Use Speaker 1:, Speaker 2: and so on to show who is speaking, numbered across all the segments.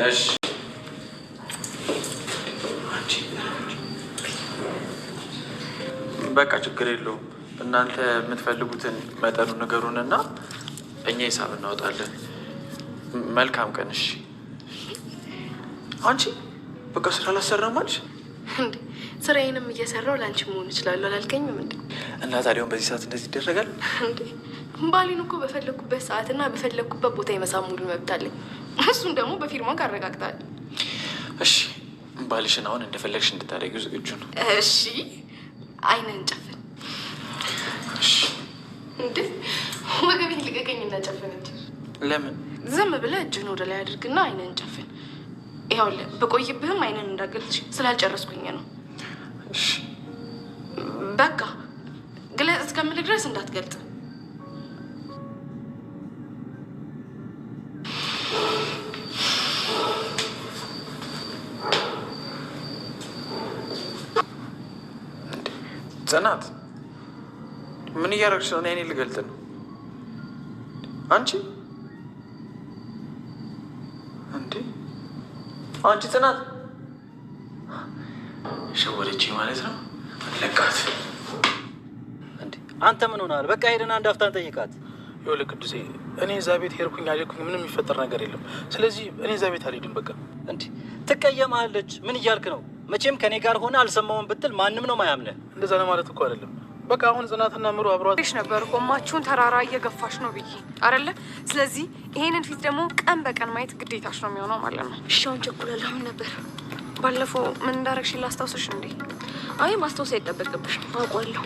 Speaker 1: እሺ በቃ ችግር የለውም። እናንተ የምትፈልጉትን መጠኑ ንገሩንና እኛ ሂሳብ እናወጣለን። መልካም ቀን። እሺ አንቺ በቃ ስራ ላሰራም አልሽ
Speaker 2: እንዴ? ስራዬንም እየሰራው ለአንቺ መሆን እችላለሁ አላልከኝም እንዴ?
Speaker 1: እና ታዲያውን በዚህ ሰዓት እንደዚህ ይደረጋል
Speaker 2: እንዴ? ባሌን እኮ በፈለግኩበት ሰዓትና በፈለግኩበት ቦታ የመሳብ ሙሉ መብት አለኝ። እሱን ደግሞ በፊርማ ካረጋግጣል።
Speaker 1: እሺ ባልሽን አሁን እንደፈለግሽ እንድታደርጊው ዝግጁ ነው?
Speaker 2: እሺ አይንን ጨፍን።
Speaker 1: እሺ
Speaker 2: እንዴ ወገቤን ልቀቀኝ እና ጨፍን እንጂ።
Speaker 1: ለምን?
Speaker 2: ዝም ብለህ እጅን ወደ ላይ አድርግና አይንን ጨፍን። ይኸውልህ በቆይብህም አይንን እንዳገልጽ ስላልጨረስኩኝ ነው።
Speaker 1: እሺ
Speaker 2: በቃ ግለጽ እስከምልህ ድረስ እንዳትገልጥ።
Speaker 1: ጽናት ምን እያደረግሽ ነው? እኔ ልገልጥ ነው። አንቺ እንዴ አንቺ ጽናት ሸወደች ማለት ነው። ለቃት
Speaker 3: እንዴ አንተ ምን ሆናል? በቃ ሄደን አንድ አፍታን ጠይቃት።
Speaker 4: ይኸውልህ ቅዱሴ፣ እኔ እዛ ቤት ሄድኩኝ አልሄድኩኝ ምንም የሚፈጠር ነገር የለም። ስለዚህ እኔ እዛ ቤት አልሄድም። በቃ
Speaker 3: እንዴ ትቀየማለች። ምን እያልክ ነው? መቼም ከኔ ጋር ሆነ አልሰማውም ብትል ማንም ነው ማያምነህ።
Speaker 4: እንደዛ ለማለት እኮ አይደለም። በቃ አሁን ጽናትና ምሩ አብሯት
Speaker 5: ነበር። ቆማችሁን ተራራ እየገፋሽ ነው ብዬ አይደለ? ስለዚህ ይሄንን ፊት ደግሞ ቀን በቀን ማየት ግዴታሽ ነው የሚሆነው ማለት ነው።
Speaker 2: እሺ አሁን ቸኩላለሁ። ምን ነበር
Speaker 5: ባለፈው ምን እንዳረግሽ ላስታውስሽ እንዴ?
Speaker 2: አይ ማስታወስ አይጠበቅብሽ፣ አውቃለሁ።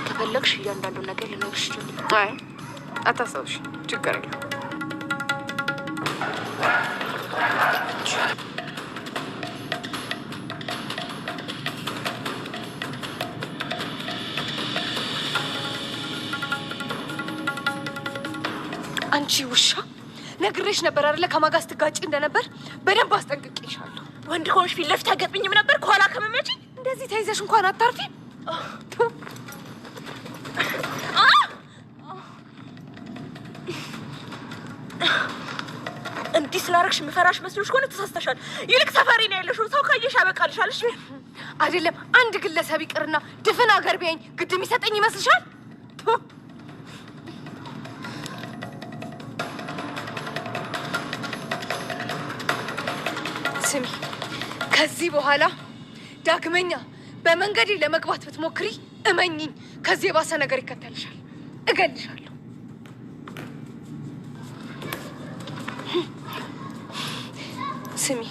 Speaker 2: ከፈለግሽ እያንዳንዱ ነገር ልነግርሽ ይችላል።
Speaker 5: አይ አታስታውሽ፣ ችግር የለም። አንቺ ውሻ ነግሬሽ ነበር አይደለ? ከማን ጋር ስትጋጪ እንደነበር በደንብ አስጠንቅቄሻለሁ።
Speaker 2: ወንድ ከሆንሽ ፊት ለፊት አገጥምኝም ነበር። ከኋላ ከመመጪ
Speaker 5: እንደዚህ ተይዘሽ እንኳን አታርፊ።
Speaker 2: እንዲህ ስላደረግሽ የምፈራሽ መስሎሽ ከሆነ ተሳስተሻል። ይልቅ ሰፈሪ ነው ያለሽው። ሰው ካየሽ ያበቃልሻል። እሺ
Speaker 5: አይደለም አንድ ግለሰብ ይቅርና ድፍን አገር ቢያኝ ግድ የሚሰጠኝ ይመስልሻል? ስሚ፣ ከዚህ በኋላ ዳግመኛ በመንገዴ ለመግባት ብትሞክሪ እመኝኝ፣ ከዚህ የባሰ ነገር ይከተልሻል። እገልሻለሁ። ስሚ፣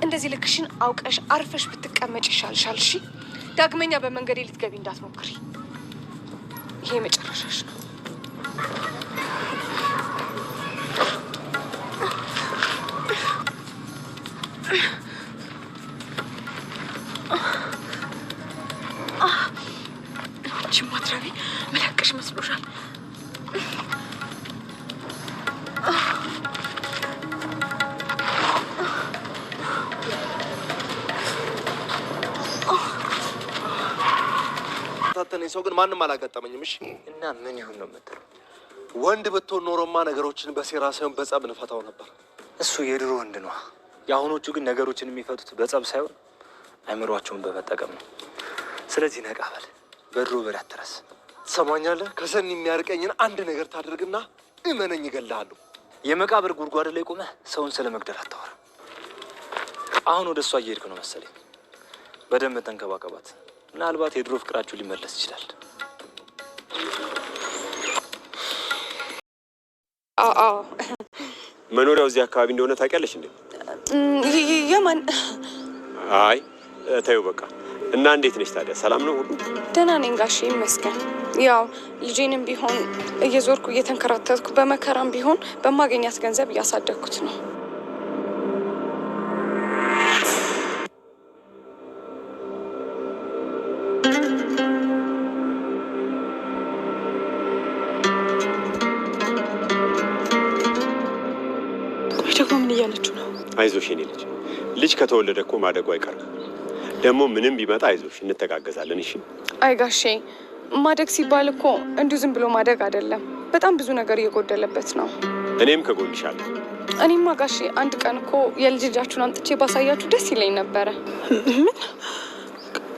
Speaker 5: እንደዚህ ልክሽን አውቀሽ አርፈሽ ብትቀመጭ ይሻልሻል። እሺ፣ ዳግመኛ በመንገዴ ልትገቢ እንዳትሞክሪ። ይሄ መጨረሻሽ ነው።
Speaker 2: ማትረቢ መለቀሽ መስሎሻል?
Speaker 6: ታተነኝ ሰው ግን ማንም አላጋጠመኝም። እሺ
Speaker 3: እና ምን ይሁን ነው የምትለው?
Speaker 6: ወንድ ብትሆን ኖሮማ ነገሮችን በሴራ ሳይሆን በጸብ እንፈታው ነበር።
Speaker 3: እሱ የድሮ ወንድ ነው። የአሁኖቹ ግን ነገሮችን የሚፈቱት በጸብ ሳይሆን አይምሯቸውን በመጠቀም ነው። ስለዚህ ነቃ በል። በድሮ በላት ትረስ።
Speaker 6: ትሰማኛለህ? ከሰኒ የሚያርቀኝን አንድ ነገር ታደርግና እመነኝ እገልሃለሁ።
Speaker 3: የመቃብር ጉድጓድ ላይ ቆመህ ሰውን ስለ መግደል አታወራ። አሁን ወደ እሷ እየሄድክ ነው መሰለኝ። በደንብ ተንከባከባት። ምናልባት የድሮ ፍቅራችሁ ሊመለስ ይችላል።
Speaker 5: አዎ
Speaker 7: መኖሪያው እዚህ አካባቢ እንደሆነ ታውቂያለሽ እንዴ?
Speaker 5: የማን?
Speaker 7: አይ ተይው በቃ። እና እንዴት ነሽ ታዲያ? ሰላም ነው ሁሉ?
Speaker 5: ደህና ነኝ ጋሼ ይመስገን። ያው ልጄንም ቢሆን እየዞርኩ እየተንከራተትኩ በመከራም ቢሆን በማገኛት ገንዘብ እያሳደግኩት ነው።
Speaker 2: ቆይ ደግሞ ምን እያለችው ነው?
Speaker 7: አይዞሽ የኔ ልጅ ከተወለደ እኮ ማደጉ አይቀርም። ደግሞ ምንም ቢመጣ አይዞሽ፣ እንተጋገዛለን። እሺ?
Speaker 5: አይ ጋሼ ማደግ ሲባል እኮ እንዲሁ ዝም ብሎ ማደግ አይደለም። በጣም ብዙ ነገር እየጎደለበት ነው።
Speaker 7: እኔም ከጎንሻለሁ።
Speaker 5: እኔማ ጋሼ አንድ ቀን እኮ የልጅ ልጃችሁን አምጥቼ ባሳያችሁ ደስ ይለኝ ነበረ።
Speaker 8: ምን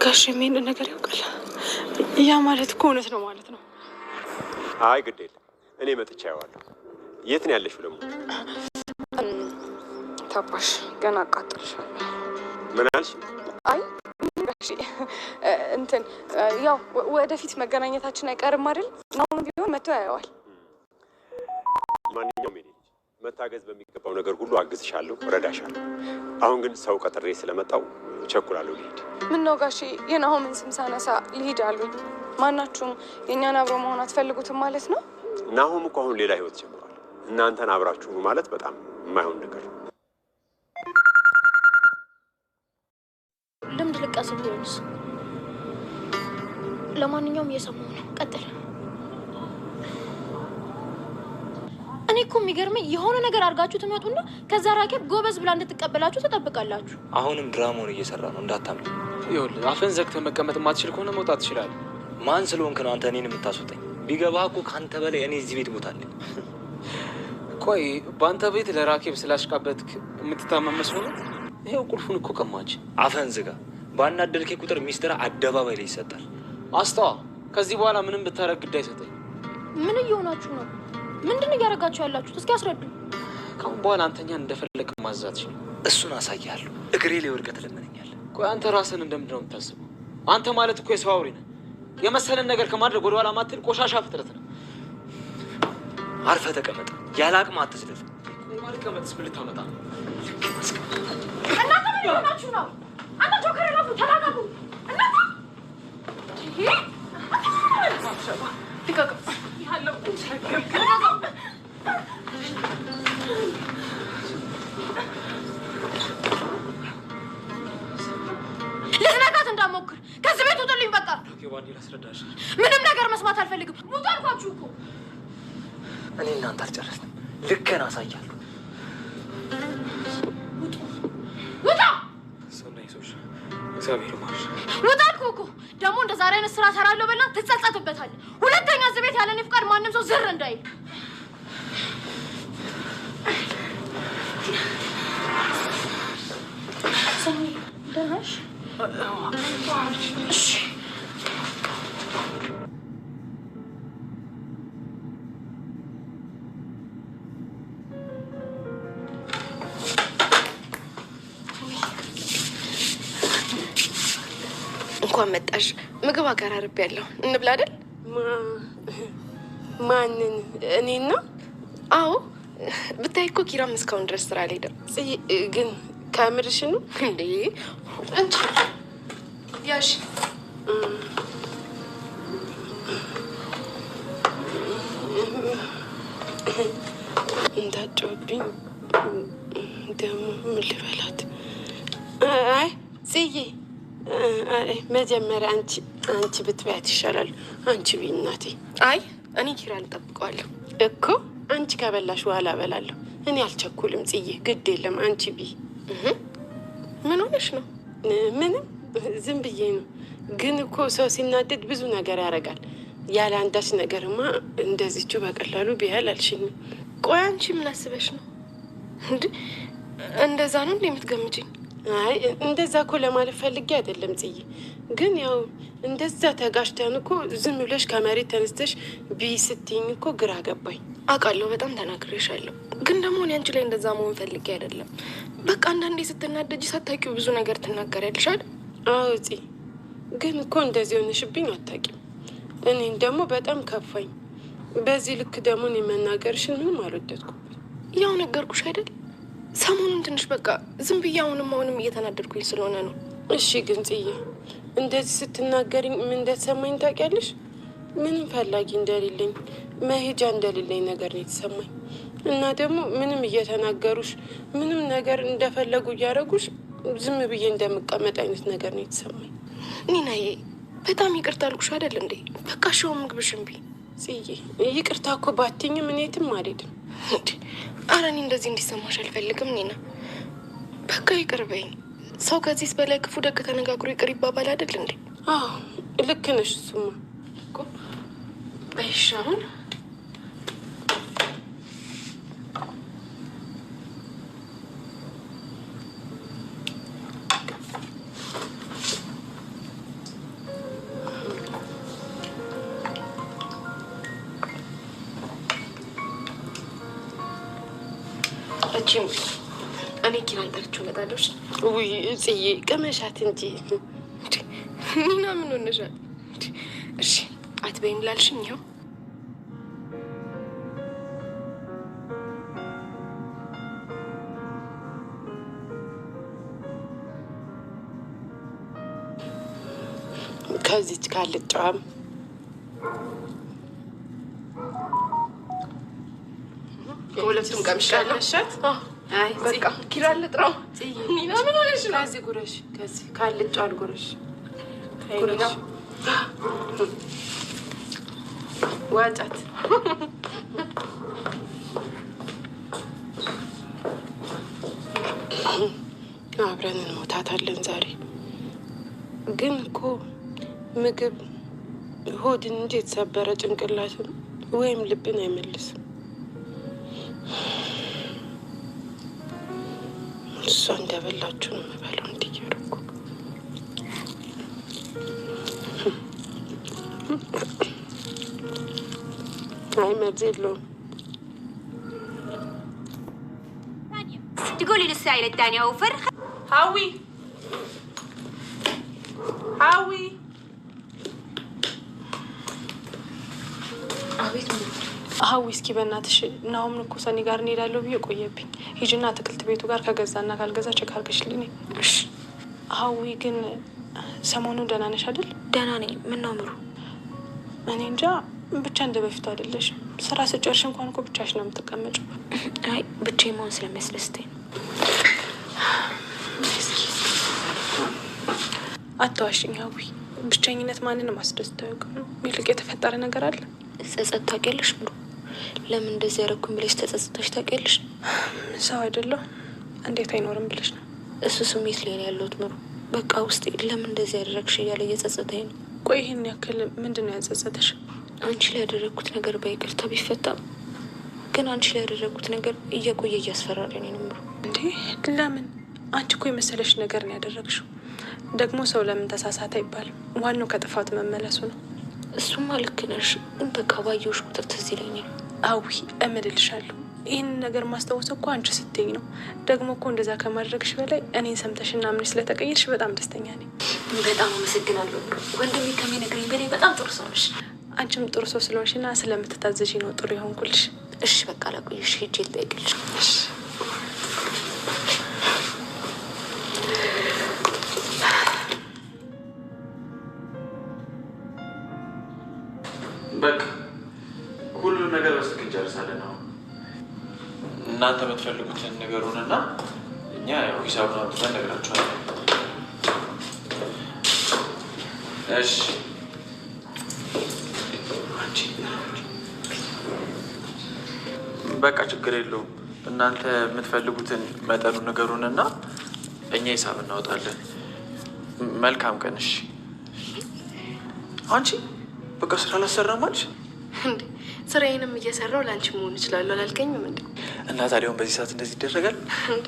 Speaker 8: ጋሼ ምን ነገር ያውቃል? ያ ማለት እኮ እውነት ነው ማለት ነው።
Speaker 7: አይ ግድ የለም እኔ መጥቻ ያዋለሁ። የት ነው ያለሽው ደግሞ?
Speaker 5: ታባሽ ገና አቃጥልሻለሁ።
Speaker 7: ምን አልሽ?
Speaker 5: አይ ጋሼ እንትን ያው ወደፊት መገናኘታችን አይቀርም አይደል? አሁን ቢሆን መጥቶ ያየዋል።
Speaker 7: ማንኛውም ኔ መታገዝ በሚገባው ነገር ሁሉ አግዝሻለሁ፣ እረዳሻለሁ። አሁን ግን ሰው ቀጥሬ ስለመጣው እቸኩላለሁ ልሂድ።
Speaker 5: ምን ነው ጋሼ የናሆምን ስም ሳነሳ ልሂድ አሉኝ። ማናችሁም የእኛን አብሮ መሆን አትፈልጉትም ማለት ነው?
Speaker 7: ናሆም እኮ አሁን ሌላ ህይወት ጀምሯል። እናንተን አብራችሁ ማለት በጣም የማይሆን ነገር ነው።
Speaker 2: ልምድ ልቀስም ቢሆንስ? ለማንኛውም እየሰማሁ ነው። ቀጥል። እኔ እኮ የሚገርመኝ የሆነ ነገር አድርጋችሁ ትመጡና ከዛ ራኬብ ጎበዝ ብላ እንድትቀበላችሁ ትጠብቃላችሁ።
Speaker 3: አሁንም ድራማውን እየሰራ ነው እንዳታምኝ።
Speaker 1: ይኸውልህ አፍን ዘግተህ መቀመጥ የማትችል ከሆነ መውጣት ትችላለህ።
Speaker 3: ማን ስለሆንክ ነው አንተ እኔን የምታስወጣኝ? ቢገባህ እኮ ከአንተ በላይ እኔ እዚህ ቤት ቦታለኝ።
Speaker 1: ቆይ በአንተ ቤት ለራኬብ ስላሽቃበትክ የምትታመም መስሎ ነው? ይኸው ቁልፉን እኮ ቀማች።
Speaker 3: አፈን ዝጋ። ባናደልኬ ቁጥር ሚስጥር አደባባይ ላይ ይሰጣል።
Speaker 1: አስተዋ ከዚህ በኋላ ምንም ብታረግ ግድ አይሰጠኝ።
Speaker 2: ምን እየሆናችሁ ነው? ምንድን እያደረጋችሁ ያላችሁት? እስኪ አስረዱ።
Speaker 1: ካሁን በኋላ አንተኛን እንደፈለግ ማዛት ይችላል።
Speaker 3: እሱን አሳያለሁ። እግሬ ላይ ወድቀህ ትለምነኛለህ።
Speaker 1: ቆይ አንተ ራስን እንደምንድን ነው የምታስበው? አንተ ማለት እኮ የሰው አውሬ ነህ። የመሰለን ነገር ከማድረግ ወደኋላ ማትል ቆሻሻ ፍጥረት ነው።
Speaker 3: አርፈህ ተቀመጥ። ያለ አቅም አትስደፍ።
Speaker 1: ማልቀመጥስ ምን ልታመጣ ነው?
Speaker 2: እናንተ ምን እየሆናችሁ ነው? አንተ ጆከር ነው ተላቀቁ። እናንተ ልትነካት እንዳትሞክር። ከዚህ ቤት ውጡልኝ በቃ። ምንም ነገር መስማት አልፈልግም። ውጡ አልኳችሁ እኮ።
Speaker 3: እኔ እናንተ አልጨረስንም። ልክህን አሳያለሁ።
Speaker 2: ውጣ!
Speaker 1: እግዚአብሔር ይማርሽ።
Speaker 2: ውጣ አልኩህ እኮ። ደግሞ እንደ ዛሬ አይነት ስራ እሰራለሁ ብለህ ትጸጸትበታለህ። ሁለተኛ እዚህ ቤት ያለ እኔ ፍቃድ ማንም ሰው ዝር እንዳይል። ደህና ነሽ? እሺ እንኳን መጣሽ። ምግብ አቀራርቤያለሁ። እንብላ አይደል?
Speaker 8: ማንን? እኔን ነው?
Speaker 2: አዎ። ብታይ እኮ ኪራም እስካሁን ድረስ ስራ አልሄደም።
Speaker 8: ግን ከምርሽ ነው
Speaker 2: እንዴ? አንቺ ያሽ
Speaker 8: እንዳትጮህብኝ። ደግሞ ምን ልበላት? አይ ጽዬ፣ መጀመሪያ አንቺ ብትበያት ይሻላል። አንቺ ቢ እናቴ።
Speaker 2: አይ እኔ ኪራን እጠብቀዋለሁ
Speaker 8: እኮ። አንቺ ከበላሽ በኋላ እበላለሁ። እኔ አልቸኩልም ጽዬ፣ ግድ የለም አንቺ ቢ።
Speaker 2: ምን ሆነሽ ነው?
Speaker 8: ምንም ዝም ብዬ ነው። ግን እኮ ሰው ሲናደድ ብዙ ነገር ያደርጋል። ያለ አንዳች ነገርማ እንደዚቹ በቀላሉ ቢያል አልሽኝም።
Speaker 2: ቆይ አንቺ ምን አስበሽ ነው? እንደዛ ነው እንዴ የምትገምጪኝ?
Speaker 8: አይ እንደዛ እኮ ለማለት ፈልጌ አይደለም ጽዬ። ግን ያው እንደዛ ተጋሽተን እኮ ዝም ብለሽ ከመሬት ተነስተሽ ቢ ስትይኝ እኮ ግራ ገባኝ።
Speaker 2: አውቃለሁ በጣም ተናግሬሻለሁ። ግን ደግሞ እኔ አንቺ ላይ እንደዛ መሆን ፈልጌ አይደለም። በቃ አንዳንዴ ስትናደጂ ሳታውቂው ብዙ ነገር ትናገሪያለሽ አይደል?
Speaker 8: አዎ ጽ ግን እኮ እንደዚህ ሆነሽብኝ አታውቂም። እኔን ደግሞ በጣም ከፋኝ። በዚህ ልክ ደግሞ እኔ መናገርሽን ምንም አልወደድኩብኝ።
Speaker 2: ያው ነገርኩሽ አይደል? ሰሞኑን ትንሽ በቃ ዝም ብዬ አሁንም እየተናደድኩኝ ስለሆነ ነው።
Speaker 8: እሺ ግን ጽዬ እንደዚህ ስትናገሪኝ ምን እንደተሰማኝ ታውቂያለሽ? ምንም ፈላጊ እንደሌለኝ መሄጃ እንደሌለኝ ነገር ነው የተሰማኝ። እና ደግሞ ምንም እየተናገሩሽ ምንም ነገር እንደፈለጉ እያደረጉሽ ዝም ብዬ እንደምቀመጥ አይነት ነገር ነው የተሰማኝ።
Speaker 2: ኒናዬ በጣም ይቅርታ አልኩሽ አይደል እንዴ? በቃ ሻው ምግብሽን ቢ።
Speaker 8: ጽዬ ይቅርታ እኮ ባትይኝም እኔ የትም አልሄድም።
Speaker 2: ኧረ እኔ እንደዚህ እንዲሰማሽ አልፈልግም ኒና። በቃ ይቅር በይኝ። ሰው ከዚህስ በላይ ክፉ ደግ ተነጋግሮ ይቅር ይባባል አይደል እንዴ?
Speaker 8: አዎ ልክ ነሽ። እሱማ
Speaker 2: በሻውን እኔ ኪራን ጠርቼው እመጣለሁ።
Speaker 8: ውይ ጽዬ ቅመሻት እንጂ
Speaker 2: ኒና ምን ሆነሻል? እሺ አትበይም ላልሽኝ ይኸው
Speaker 8: ከዚች ካልጫዋም
Speaker 2: ሁለቱም ቀምሻለሻት። አይ በቃ ኪራ ልጥራው። ኒና ምን ሆነሽ ነው?
Speaker 8: ከዚህ ጉረሽ፣ ከዚህ ካልጫዋል ጉረሽ፣
Speaker 2: ኒና
Speaker 8: ዋጫት። አብረን እንሞታታለን ዛሬ። ግን እኮ ምግብ ሆድን እንጂ የተሰበረ ጭንቅላትን ወይም ልብን አይመልስም። እሷ እንደበላችሁ ነው የምበላው። እንዲያደርጉ አይ መርዝ የለውም።
Speaker 9: تقولي للسائل الثاني أوفر
Speaker 8: هاوي هاوي
Speaker 2: አቤት
Speaker 5: ሀዊ እስኪ በእናትሽ ናሁምን እኮ ሰኒ ጋር እንሄዳለሁ ብዬ ቆየብኝ። ሂጂና አትክልት ቤቱ ጋር ከገዛና ካልገዛ ቼክ አድርገሽልኝ።
Speaker 2: እሺ
Speaker 5: ሀዊ ግን ሰሞኑን ደህና ነሽ አይደል?
Speaker 2: ደህና ነኝ። ምን ነው ምሩ?
Speaker 5: እኔ እንጃ ብቻ እንደ በፊቱ አይደለሽ። ስራ ስጨርሽ እንኳን እኮ ብቻሽ ነው የምትቀመጪው።
Speaker 2: አይ ብቻዬን መሆን ስለሚያስደስተኝ ነው።
Speaker 5: አትዋሽኝ ሀዊ። ብቸኝነት ማንንም አስደስቶ አያውቅም። ይልቅ የተፈጠረ ነገር አለ?
Speaker 2: ጸጸት ታውቂያለሽ ምሩ? ለምን እንደዚህ ያደረኩኝ ብለሽ ተጸጽተሽ ታውቂያለሽ?
Speaker 5: ሰው አይደለሁ እንዴት አይኖርም ብለሽ ነው?
Speaker 2: እሱ ስሜት ላይ ነው ያለሁት ምሩ። በቃ ውስጤ ለምን እንደዚህ ያደረግሽ እያለ እየጸጸተኝ ነው።
Speaker 5: ቆይ ይህን ያክል ምንድን ነው ያጸጸተሽ?
Speaker 2: አንቺ ላይ ያደረግኩት ነገር በይቅርታ ቢፈታም ግን አንቺ ላይ ያደረግኩት ነገር እየቆየ እያስፈራረኝ ነው ምሩ።
Speaker 5: እንዴ ለምን? አንቺ እኮ የመሰለሽ ነገር ነው ያደረግሽው። ደግሞ ሰው ለምን ተሳሳተ አይባልም። ዋናው ከጥፋቱ መመለሱ ነው።
Speaker 2: እሱማ ልክ ነሽ፣ ግን በቃ ባየሁሽ ቁጥር ትዝ ይለኛል።
Speaker 5: አዊ እምልልሻለሁ፣ ይህንን ነገር ማስታወሰው እኮ አንቺ ስትይኝ ነው። ደግሞ እኮ እንደዛ ከማድረግሽ በላይ እኔን ሰምተሽና ምን ስለተቀየርሽ በጣም ደስተኛ ነኝ።
Speaker 2: በጣም አመሰግናለሁ። ወንድሜ ከሚነግረኝ በላይ በጣም ጥሩ ሰው ነሽ።
Speaker 5: አንቺም ጥሩ ሰው ስለሆንሽና ስለምትታዘዥ ነው ጥሩ የሆንኩልሽ።
Speaker 2: እሺ በቃ ላቆየሽ፣ ሄጄ ልጠይቅልሽ።
Speaker 5: እሺ
Speaker 1: በቃ ሁሉም ነገር በስልክ እንጨርሳለን። አሁን እናንተ የምትፈልጉትን ነገሩንና እኛ ያው ሂሳቡን አውጥተን እነግራችኋለን። እሺ በቃ ችግር የለውም። እናንተ የምትፈልጉትን መጠኑ ነገሩንና እኛ ሂሳብ እናወጣለን። መልካም ቀን። እሺ አንቺ በቃ ስራ አላሰራም አልሽ
Speaker 2: እንዴ? ስራዬንም እየሰራው ለአንቺ መሆን እችላለሁ አላልከኝም እንዴ?
Speaker 1: እና ታዲያውን በዚህ ሰዓት እንደዚህ ይደረጋል
Speaker 2: እንዴ?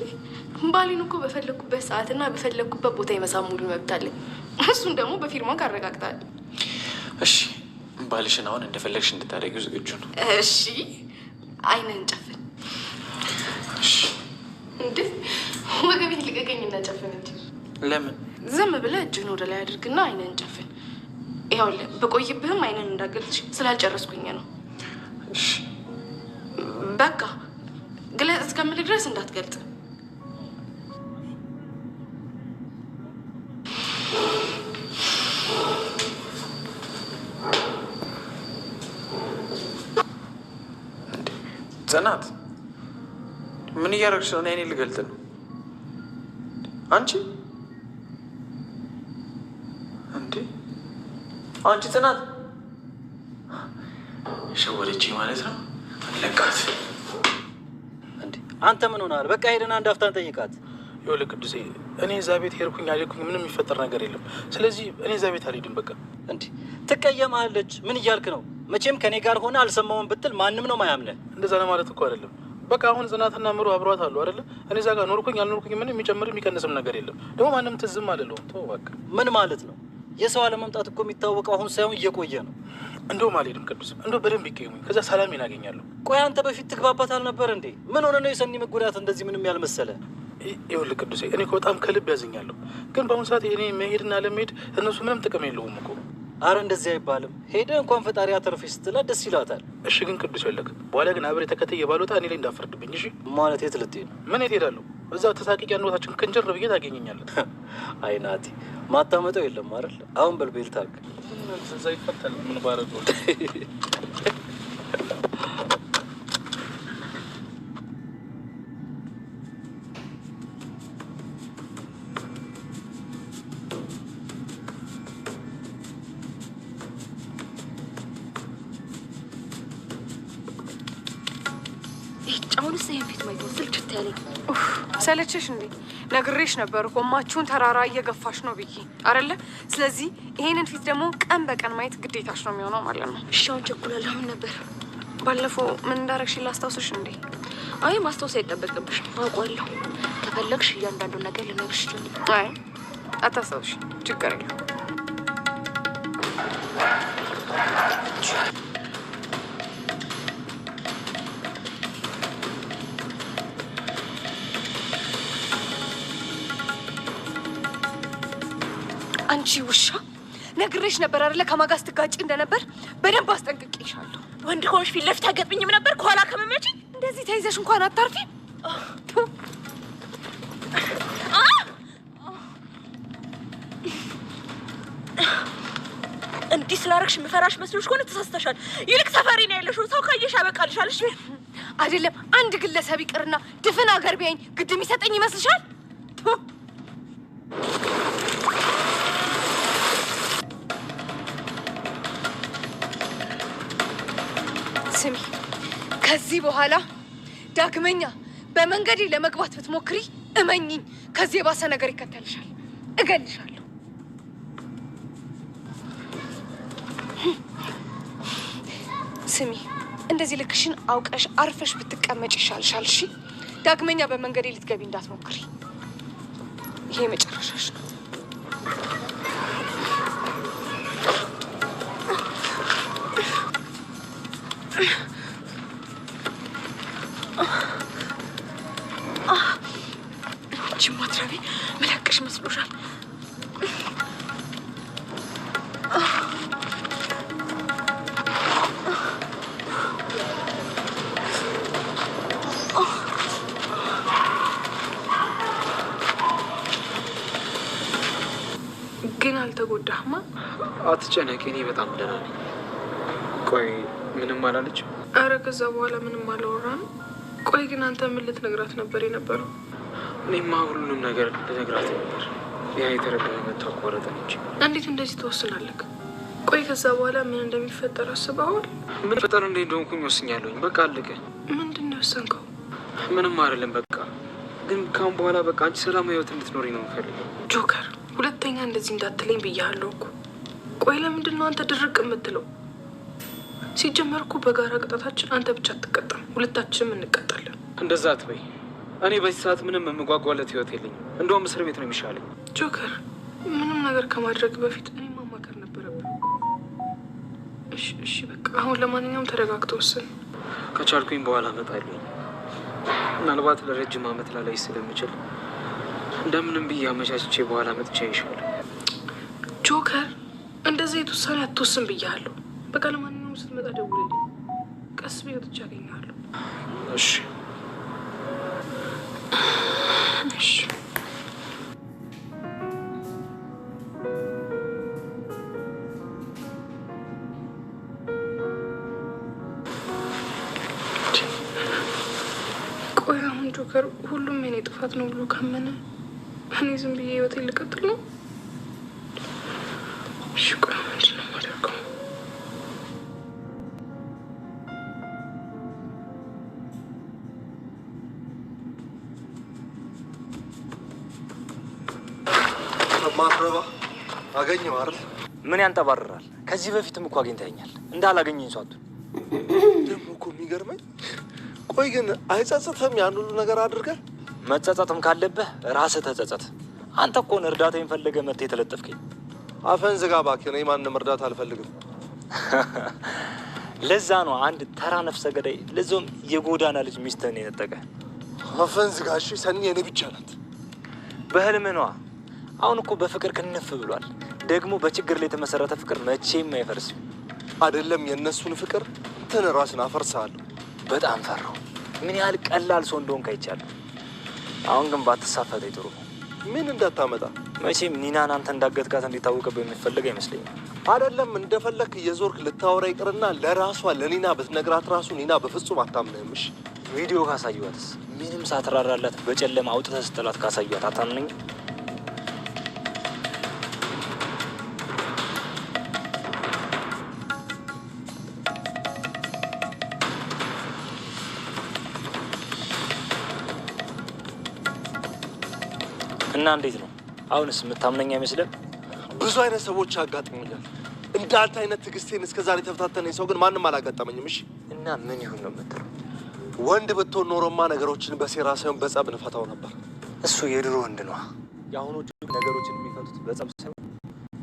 Speaker 2: ባሌን እኮ በፈለግኩበት ሰዓትና በፈለግኩበት ቦታ የመሳም ሙሉ መብት አለኝ። እሱን ደግሞ በፊርማ ካረጋግጣል።
Speaker 1: እሺ ባልሽን አሁን እንደፈለግሽ እንድታደርጊው ዝግጁ ነው?
Speaker 2: እሺ አይንን ጨፍን።
Speaker 1: እሺ
Speaker 2: እንዴ ወገቤን ልቀቀኝና ጨፍን እንጂ።
Speaker 1: ለምን?
Speaker 2: ዝም ብለህ እጅህን ወደ ላይ አድርግና አይንን ጨፍን። ይኸውልህ በቆይብህም አይንን እንዳገልጽ ስላልጨረስኩኝ ነው።
Speaker 1: እሺ
Speaker 2: በቃ ግለጽ እስከምልህ ድረስ እንዳትገልጽ።
Speaker 1: ጽናት ምን እያደረግሽ ነው? እኔ ልገልጥ ነው። አንቺ እንዴ አንቺ ጽናት ሸወደች ማለት ነው። ለቃት
Speaker 3: እንዴ አንተ ምን ሆናል? በቃ ሄደን አንድ አፍታን ጠይቃት።
Speaker 4: ይኸውልህ ቅዱሴ፣ እኔ እዛ ቤት ሄድኩኝ አልሄድኩኝ ምንም የሚፈጠር ነገር የለም። ስለዚህ እኔ እዛ ቤት አልሄድም። በቃ
Speaker 9: እንዲህ ትቀየማለች። ምን እያልክ ነው? መቼም ከኔ ጋር ሆነ አልሰማውም ብትል ማንም ነው ማያምነህ።
Speaker 4: እንደዛ ለማለት እኮ አይደለም። በቃ አሁን ጽናትና ምሩ አብሯት አሉ አይደለ? እኔ እዛ ጋር ኖርኩኝ አልኖርኩኝ ምንም የሚጨምር የሚቀንስም ነገር የለም። ደግሞ ማንም ትዝም አልለውም። ተው በቃ።
Speaker 9: ምን ማለት ነው? የሰው አለመምጣት እኮ የሚታወቀው አሁን ሳይሆን እየቆየ ነው።
Speaker 4: እንደውም አልሄድም ቅዱስ፣ እንደው በደንብ ይቀየሙኝ፣ ከዛ ሰላሜን አገኛለሁ።
Speaker 9: ቆይ አንተ በፊት ትግባባት አልነበር እንዴ? ምን ሆነ ነው የሰኒ መጎዳት እንደዚህ ምንም ያልመሰለ?
Speaker 4: ይኸውልህ ቅዱሴ፣ እኔ እኮ በጣም ከልብ ያዝኛለሁ። ግን በአሁኑ ሰዓት እኔ መሄድና ለመሄድ እነሱ ምንም ጥቅም የለውም እኮ።
Speaker 9: አረ እንደዚህ አይባልም። ሄደ እንኳን ፈጣሪ አተርፌ ስትላት ደስ ይላታል።
Speaker 4: እሺ ግን ቅዱስ ይኸውልህ፣ በኋላ ግን አብሬ ተከትዬ ባልወጣ እኔ ላይ እንዳፈርድብኝ እሺ?
Speaker 9: ማለት የት ልትሄድ ነው?
Speaker 4: ምን የት ሄዳለሁ? እዛ ተሳቂቅ ያንወታችን ክንጀር ብዬ ታገኘኛለን።
Speaker 9: አይ ናቲ፣ ማታመጠው የለም አይደል? አሁን በልቤል ታክ
Speaker 4: እዛ ይፈታል። ምን ባረገው
Speaker 2: አሁንስ ይሄን ፊት ማየት ስልችት ያለኝ።
Speaker 10: ሰለችሽ እንዴ? ነግሬሽ ነበር እኮ እማችሁን ተራራ እየገፋሽ ነው ብዬ አይደለ? ስለዚህ ይሄንን ፊት ደግሞ ቀን በቀን ማየት ግዴታሽ ነው የሚሆነው ማለት ነው።
Speaker 2: እሺ አሁን ቸኩላለሁ። ምን ነበር
Speaker 10: ባለፈው ምን እንዳረግሽ ላስታውስሽ እንዴ?
Speaker 2: አይ ማስታወስ አይጠበቅብሽ፣ አውቃለሁ። ከፈለግሽ እያንዳንዱ ነገር ልነግርሽ ይችላል።
Speaker 10: አይ አታስታውሽ፣ ችግር የለም። አንቺ ውሻ ነግሬሽ ነበር አይደለ? ከማን ጋር ስትጋጪ እንደነበር በደንብ አስጠንቅቄሻለሁ።
Speaker 2: ወንድ ከሆንሽ ፊት ለፊት አገጥምኝም ነበር። ከኋላ ከመመጪ
Speaker 10: እንደዚህ ተይዘሽ እንኳን አታርፊ።
Speaker 2: እንዲህ ስላረግሽ የምፈራሽ መስሎሽ ከሆነ ተሳስተሻል። ይልቅ ሰፈሪ ነው ያለሽው። ሰው ካየሽ ያበቃልሻል። እሺ
Speaker 10: አይደለም አንድ ግለሰብ ይቅርና ድፍን አገር ቢያኝ ግድ የሚሰጠኝ ይመስልሻል? ስሚ፣ ከዚህ በኋላ ዳግመኛ በመንገዴ ለመግባት ብትሞክሪ እመኝኝ፣ ከዚህ የባሰ ነገር ይከተልሻል። እገልሻለሁ። ስሚ፣ እንደዚህ ልክሽን አውቀሽ አርፈሽ ብትቀመጭ ይሻልሻል። እሺ፣ ዳግመኛ በመንገዴ ልትገቢ እንዳትሞክሪ። ይሄ መጨረሻሽ ነው።
Speaker 2: ማትረቢ መለቀሽ መስሎሻል?
Speaker 5: ግን አልተጎዳህማ?
Speaker 1: አትጨነቂ፣ እኔ በጣም ደህና ነኝ። ቆይ ምንም አላለችም?
Speaker 5: አረ ከዛ በኋላ ምንም አላወራንም። ቆይ ግን አንተ ምን ልትነግራት ነበር የነበረው?
Speaker 1: እኔማ ሁሉንም ነገር ልነግራት ነበር። ያ የተረዳው መጥቶ አቋረጠን እንጂ።
Speaker 5: እንዴት እንደዚህ ትወስናለህ? ቆይ ከዛ በኋላ ምን እንደሚፈጠር አስበዋል?
Speaker 1: ምን ፈጠር እንዴ እንደሆንኩኝ ወስኛለሁኝ። በቃ አለቀ።
Speaker 5: ምንድን ነው የወሰንከው?
Speaker 1: ምንም አይደለም። በቃ ግን ካሁን በኋላ በቃ አንቺ ሰላማዊ ህይወት እንድትኖሪ ነው የምፈልገው።
Speaker 5: ጆከር፣ ሁለተኛ እንደዚህ እንዳትለኝ ብያለሁ እኮ። ቆይ ለምንድን ነው አንተ ድርቅ የምትለው? ሲጀመር እኮ በጋራ ቅጣታችን አንተ ብቻ አትቀጣም፣ ሁለታችንም እንቀጣለን።
Speaker 1: እንደዛ አትበይ። እኔ በዚህ ሰዓት ምንም የምጓጓለት ህይወት የለኝም። እንደውም እስር ቤት ነው የሚሻለኝ።
Speaker 5: ጆከር፣ ምንም ነገር ከማድረግ በፊት እኔ ማማከር ነበረብን። እሺ በቃ አሁን ለማንኛውም ተረጋግተው ወስን።
Speaker 1: ከቻልኩኝ በኋላ እመጣለሁ። ምናልባት ለረጅም ዓመት ላላይ ስለምችል እንደምንም ብዬ አመቻችቼ በኋላ መጥቻ ይሻላል።
Speaker 5: ጆከር፣ እንደዚህ አይነት ውሳኔ አትወስን ብያለሁ። በቃ ለማንኛውም ስትመጣ ደውልልኝ። ቀስ ብዬ ወጥቼ አገኘሃለሁ።
Speaker 1: እሺ
Speaker 5: እሺ። ቆይ አሁን ጆከር ሁሉም የኔ ጥፋት ነው ብሎ ካመነ እኔ ዝም ብዬ ህይወቴን ልቀጥል ነው? እሺ ቆይ ምንድን ነው የማደርገው?
Speaker 6: ማትረባ አገኘው አይደል?
Speaker 3: ምን ያንጠባርራል? ከዚህ በፊትም እኮ አግኝተኸኛል። እንዳላገኘኝ ሷቱ
Speaker 6: ደግሞ እኮ የሚገርመኝ ቆይ ግን አይጸጽትም ያን ሁሉ ነገር አድርገህ?
Speaker 3: መጸጸትም ካለብህ ራስህ ተጸጸት። አንተ እኮ ነው እርዳታ የፈለገ መጥተህ የተለጠፍከኝ።
Speaker 6: አፈን ዝጋ እባክህ። እኔ ማንም እርዳታ አልፈልግም።
Speaker 3: ለዛ ነው አንድ ተራ ነፍሰ ገዳይ ለዞም የጎዳና ልጅ ሚስትህን የነጠቀ።
Speaker 6: አፈን ዝጋ እሺ። ሰኒ የኔ ብቻ ናት።
Speaker 3: በህልም ነዋ። አሁን እኮ በፍቅር ክንፍ ብሏል። ደግሞ በችግር ላይ የተመሰረተ ፍቅር መቼም አይፈርስም።
Speaker 6: አይደለም የእነሱን ፍቅር እንትን ራስን አፈርሳለሁ።
Speaker 3: በጣም ፈራው። ምን ያህል ቀላል ሰው እንደሆንክ አይቻለሁ። አሁን ግን ባትሳፈተኝ ጥሩ ነው።
Speaker 6: ምን እንዳታመጣ።
Speaker 3: መቼም ኒናን አንተ እንዳገትካት እንዲታወቅብህ የሚፈልግ አይመስለኝም።
Speaker 6: አይደለም እንደፈለክ እየዞርክ ልታወራ ይቅርና ለራሷ ለኒና ብትነግራት ራሱ ኒና በፍጹም አታምንህም። እሺ
Speaker 3: ቪዲዮ ካሳዩዋትስ? ምንም ሳትራራላት በጨለማ አውጥተህ ስትላት ካሳዩዋት አታምነኝ? እና እንዴት ነው አሁንስ የምታምነኝ አይመስልም?
Speaker 6: ብዙ አይነት ሰዎች አጋጥሞኛል። እንዳንተ አይነት ትዕግስቴን እስከዛሬ ተፈታተነኝ ሰው ግን ማንም አላጋጠመኝም። እሺ
Speaker 3: እና ምን ይሁን ነው የምትለው?
Speaker 6: ወንድ ብትሆን ኖሮማ ነገሮችን በሴራ ሳይሆን በጸብ እንፈታው ነበር።
Speaker 3: እሱ የድሮ ወንድ ነው። የአሁኖቹ ነገሮችን የሚፈቱት በጸብ ሳይሆን